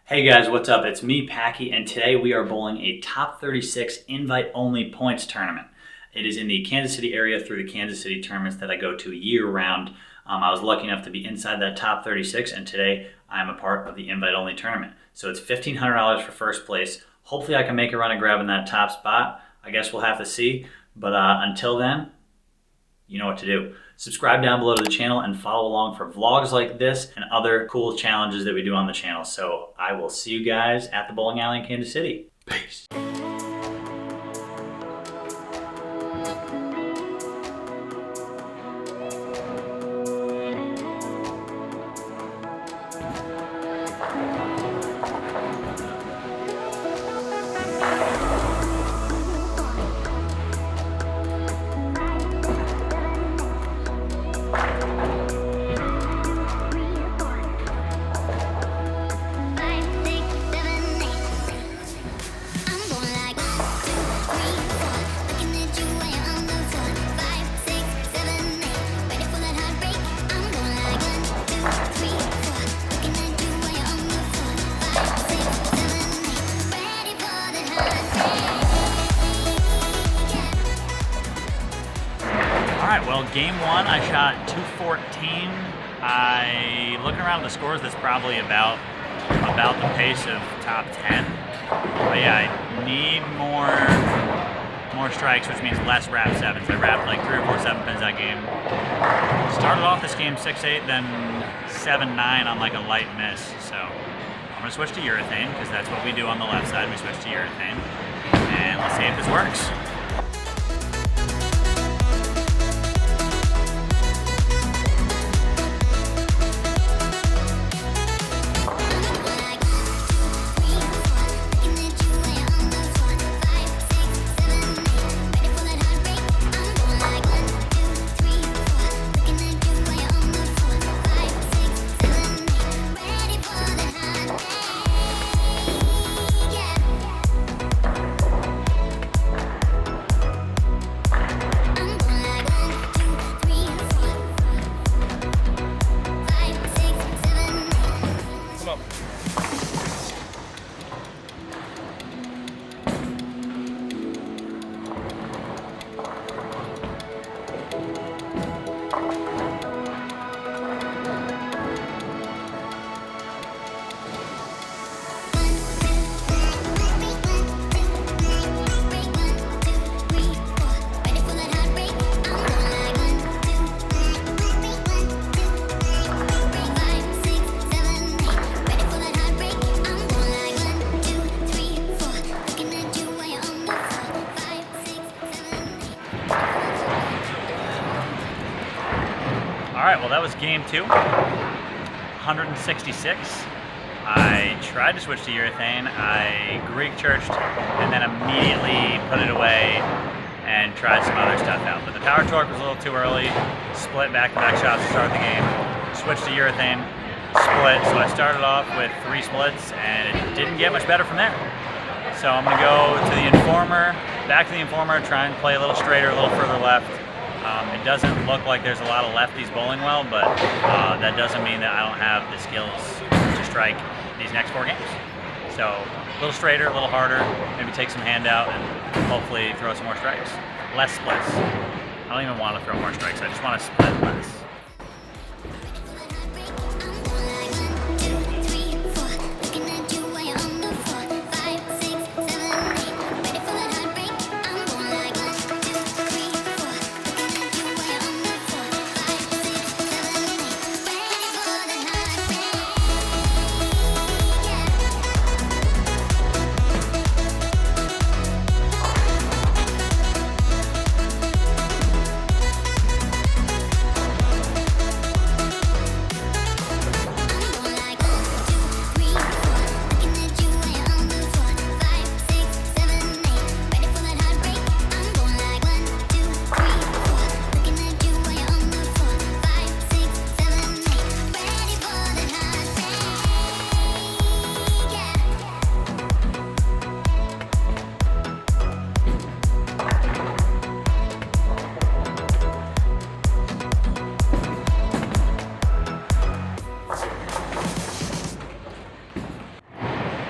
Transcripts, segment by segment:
Hey guys, what's up? It's me, Packy, and today we are bowling a top 36 invite-only points tournament. It is in the Kansas City area through the Kansas City tournaments that I go to year-round. I was lucky enough to be inside that top 36, and today I'm a part of the invite-only tournament. So it's $1,500 for first place. Hopefully I can make a run and grab in that top spot. I guess we'll have to see, but until then, you know what to do. Subscribe down below to the channel and follow along for vlogs like this and other cool challenges that we do on the channel. So I will see you guys at the bowling alley in Kansas City. Peace. Alright, well, game one, I shot 214. Looking around at the scores, that's probably about the pace of top 10. But yeah, I need more strikes, which means less wrap sevens. I wrapped like 3 or 4 7-pins that game. Started off this game 6-8, then 7-9 on like a light miss. So I'm gonna switch to urethane, because that's what we do on the left side. We switch to urethane. And let's see if this works. Alright, well that was game 2, 166. I tried to switch to urethane. I Greek churched and then immediately put it away and tried some other stuff out. But the power torque was a little too early. Split back-to-back shots to start the game. Switched to urethane, split. So I started off with 3 splits and it didn't get much better from there. So I'm going to go to the informer, back to the informer, try and play a little straighter, a little further left. It doesn't look like there's a lot of lefties bowling well, but that doesn't mean that I don't have the skills to strike these next 4 games. So a little straighter, a little harder, maybe take some hand out and hopefully throw some more strikes. Less splits. I don't even want to throw more strikes, I just want to split less.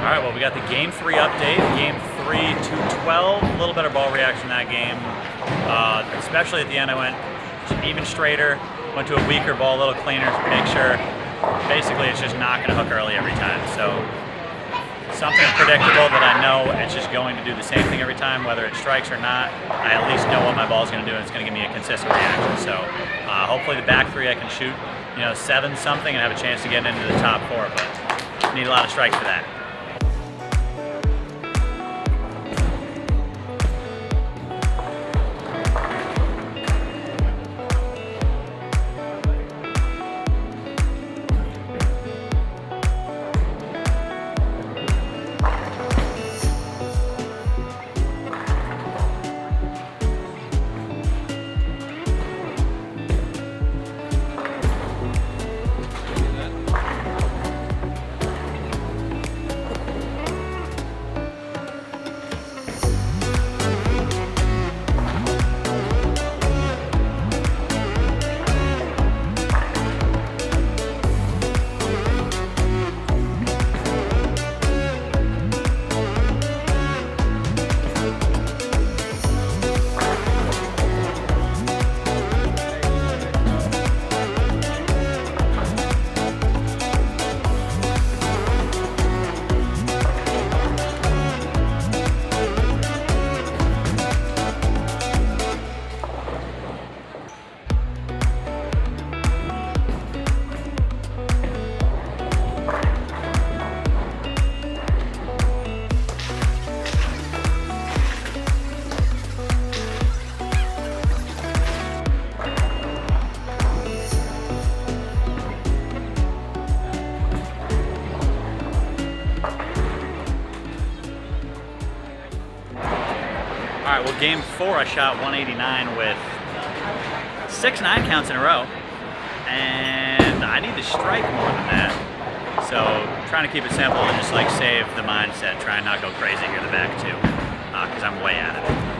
All right, well, we got the Game 3 update. Game 3 212, a little better ball reaction in that game. Especially at the end, I went even straighter, went to a weaker ball, a little cleaner to make sure. Basically, it's just not going to hook early every time. So something predictable that I know it's just going to do the same thing every time, whether it strikes or not. I at least know what my ball is going to do, and it's going to give me a consistent reaction. So hopefully the back three I can shoot, 7 something and have a chance to get into the top 4, but need a lot of strikes for that. All right, well, game 4, I shot 189 with 6 9 counts in a row, and I need to strike more than that. So trying to keep it simple and just save the mindset, try and not go crazy here in the back too, because I'm way out of it.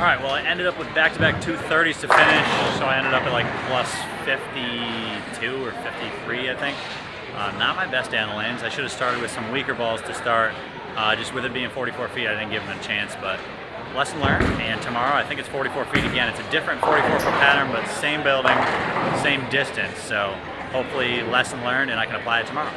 All right, well, I ended up with back-to-back 230s to finish, so I ended up at plus 52 or 53, I think. Not my best down the lanes. I should have started with some weaker balls to start. Just with it being 44 feet, I didn't give them a chance, but lesson learned, and tomorrow I think it's 44 feet again. It's a different 44-foot pattern, but same building, same distance. So hopefully lesson learned, and I can apply it tomorrow.